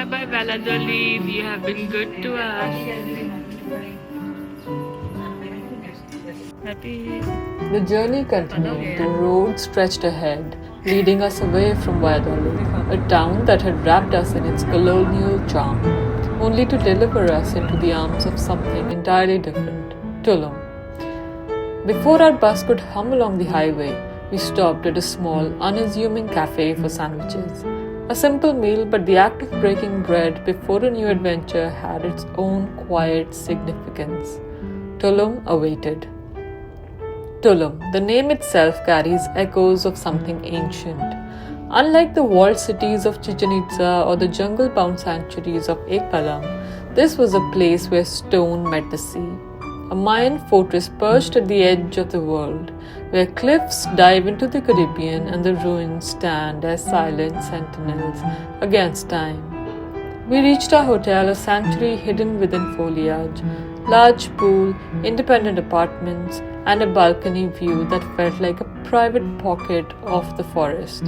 by Valladolid. You have been good to us. Happy. The journey continued. The road stretched ahead, leading us away from Valladolid, a town that had wrapped us in its colonial charm, only to deliver us into the arms of something entirely different, Tulum. Before our bus could hum along the highway, we stopped at a small, unassuming cafe for sandwiches. A simple meal, but the act of breaking bread before a new adventure had its own quiet significance. Tulum awaited. Tulum, the name itself carries echoes of something ancient. Unlike the walled cities of Chichen Itza or the jungle-bound sanctuaries of Ekbalam, this was a place where stone met the sea. A Mayan fortress perched at the edge of the world, where cliffs dive into the Caribbean and the ruins stand as silent sentinels against time. We reached our hotel, a sanctuary hidden within foliage, large pool, independent apartments, and a balcony view that felt like a private pocket of the forest.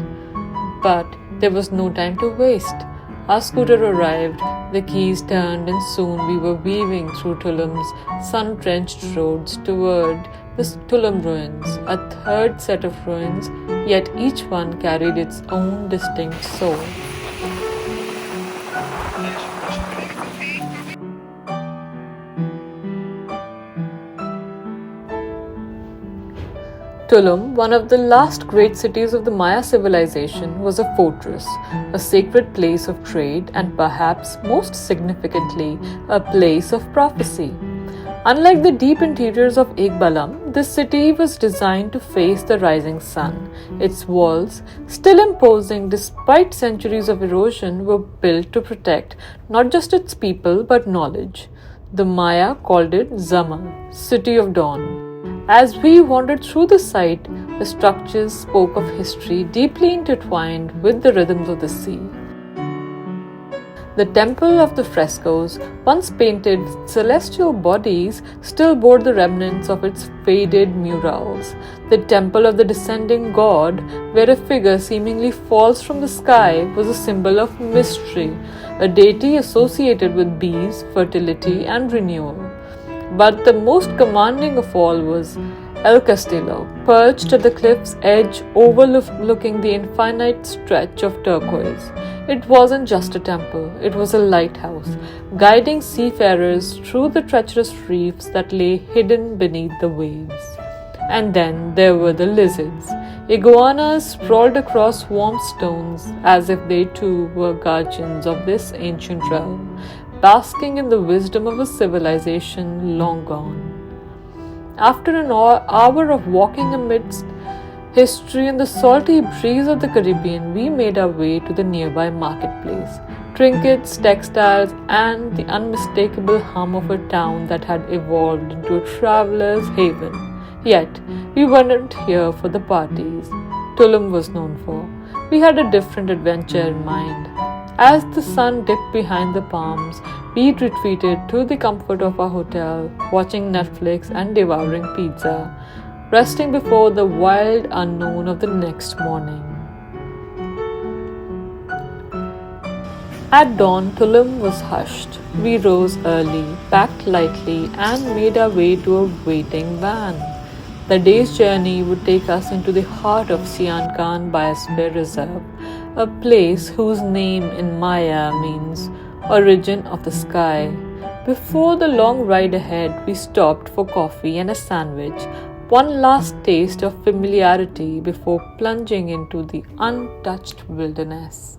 But there was no time to waste. Our scooter arrived, the keys turned, and soon we were weaving through Tulum's sun-drenched roads toward the Tulum Ruins, a third set of ruins, yet each one carried its own distinct soul. Tulum, one of the last great cities of the Maya civilization, was a fortress, a sacred place of trade, and perhaps most significantly, a place of prophecy. Unlike the deep interiors of Ekbalam, this city was designed to face the rising sun. Its walls, still imposing despite centuries of erosion, were built to protect not just its people but knowledge. The Maya called it Zama, City of Dawn. As we wandered through the site, the structures spoke of history deeply intertwined with the rhythms of the sea. The temple of the frescoes, once painted celestial bodies, still bore the remnants of its faded murals. The temple of the descending god, where a figure seemingly falls from the sky, was a symbol of mystery, a deity associated with bees, fertility, and renewal. But the most commanding of all was El Castillo, perched at the cliff's edge overlooking the infinite stretch of turquoise. It wasn't just a temple, it was a lighthouse, guiding seafarers through the treacherous reefs that lay hidden beneath the waves. And then there were the lizards. Iguanas sprawled across warm stones as if they too were guardians of this ancient realm, basking in the wisdom of a civilization long gone. After an hour of walking amidst history and the salty breeze of the Caribbean, we made our way to the nearby marketplace. Trinkets, textiles, and the unmistakable hum of a town that had evolved into a traveler's haven. Yet, we weren't here for the parties Tulum was known for. We had a different adventure in mind. As the sun dipped behind the palms, we retreated to the comfort of our hotel, watching Netflix and devouring pizza, resting before the wild unknown of the next morning. At dawn, Tulum was hushed. We rose early, packed lightly, and made our way to a waiting van. The day's journey would take us into the heart of Sian Ka'an Biosphere Reserve, a place whose name in Maya means origin of the sky. Before the long ride ahead, we stopped for coffee and a sandwich, one last taste of familiarity before plunging into the untouched wilderness.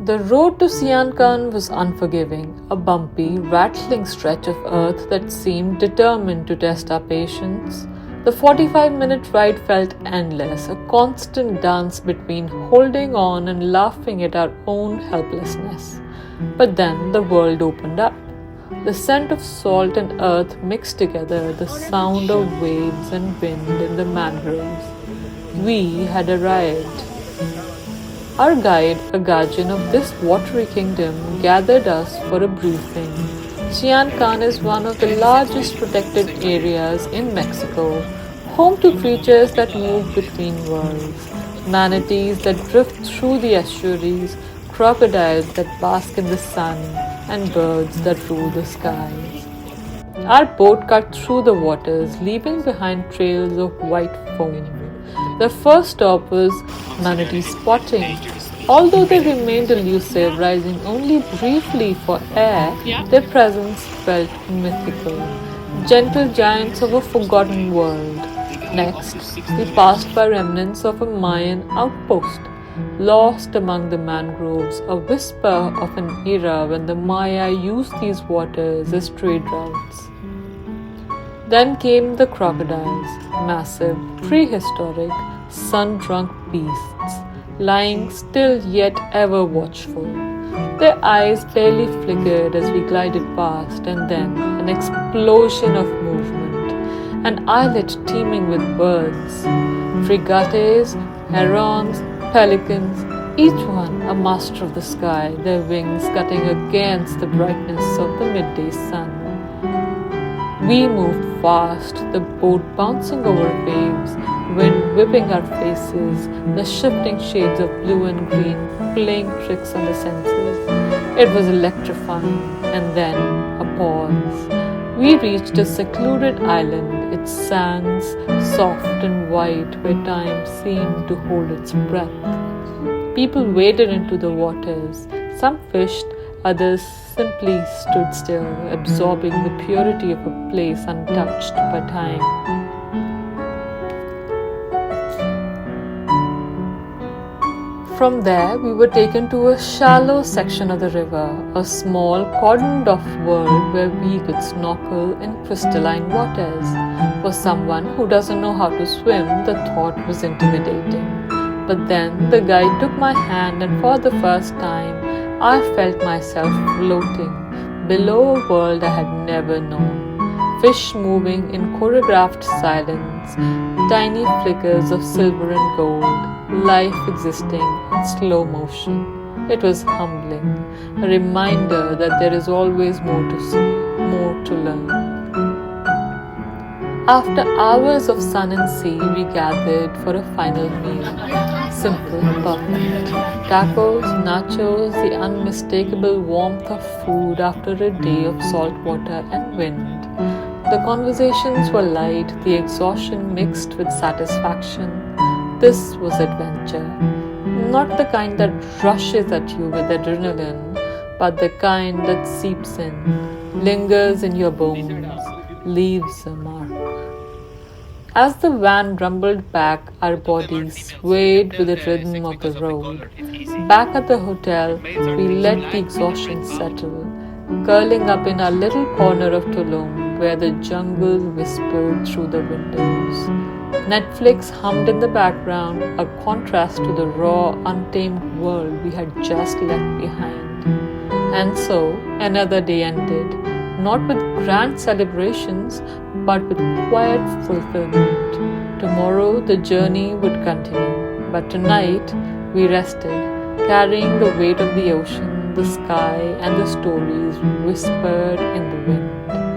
The road to Sian Ka'an was unforgiving, a bumpy, rattling stretch of earth that seemed determined to test our patience. The 45-minute ride felt endless, a constant dance between holding on and laughing at our own helplessness. But then the world opened up. The scent of salt and earth mixed together, the sound of waves and wind in the mangroves. We had arrived. Our guide, a guardian of this watery kingdom, gathered us for a briefing. Sian Ka'an is one of the largest protected areas in Mexico, home to creatures that move between worlds, manatees that drift through the estuaries, crocodiles that bask in the sun, and birds that rule the skies. Our boat cut through the waters, leaving behind trails of white foam. The first stop was manatee spotting. Although they remained elusive, rising only briefly for air, their presence felt mythical. Gentle giants of a forgotten world. Next, we passed by remnants of a Mayan outpost. Lost among the mangroves, a whisper of an era when the Maya used these waters as trade routes. Then came the crocodiles, massive, prehistoric, sun-drunk beasts, lying still yet ever watchful. Their eyes barely flickered as we glided past, and then an explosion of movement, an islet teeming with birds, fregates, herons, pelicans, each one a master of the sky, their wings cutting against the brightness of the midday sun. We moved fast, the boat bouncing over waves, wind whipping our faces, the shifting shades of blue and green playing tricks on the senses. It was electrifying, and then a pause. We reached a secluded island, its sands soft and white where time seemed to hold its breath. People waded into the waters. Some fished, others simply stood still, absorbing the purity of a place untouched by time. From there, we were taken to a shallow section of the river, a small cordoned off world where we could snorkel in crystalline waters. For someone who doesn't know how to swim, the thought was intimidating. But then the guide took my hand, and for the first time, I felt myself floating below a world I had never known. Fish moving in choreographed silence, tiny flickers of silver and gold, life existing in slow motion. It was humbling, a reminder that there is always more to see, more to learn. After hours of sun and sea, we gathered for a final meal. Simple, perfect. Tacos, nachos, the unmistakable warmth of food after a day of salt water and wind. The conversations were light, the exhaustion mixed with satisfaction. This was adventure. Not the kind that rushes at you with adrenaline, but the kind that seeps in, lingers in your bones, leaves a mark. As the van rumbled back, our bodies swayed with the rhythm of the road. Back at the hotel, we let the exhaustion settle, curling up in our little corner of Tulum where the jungle whispered through the windows. Netflix hummed in the background, a contrast to the raw, untamed world we had just left behind. And so, another day ended, not with grand celebrations, but with quiet fulfillment. Tomorrow the journey would continue, but tonight we rested, carrying the weight of the ocean, the sky, and the stories whispered in the wind.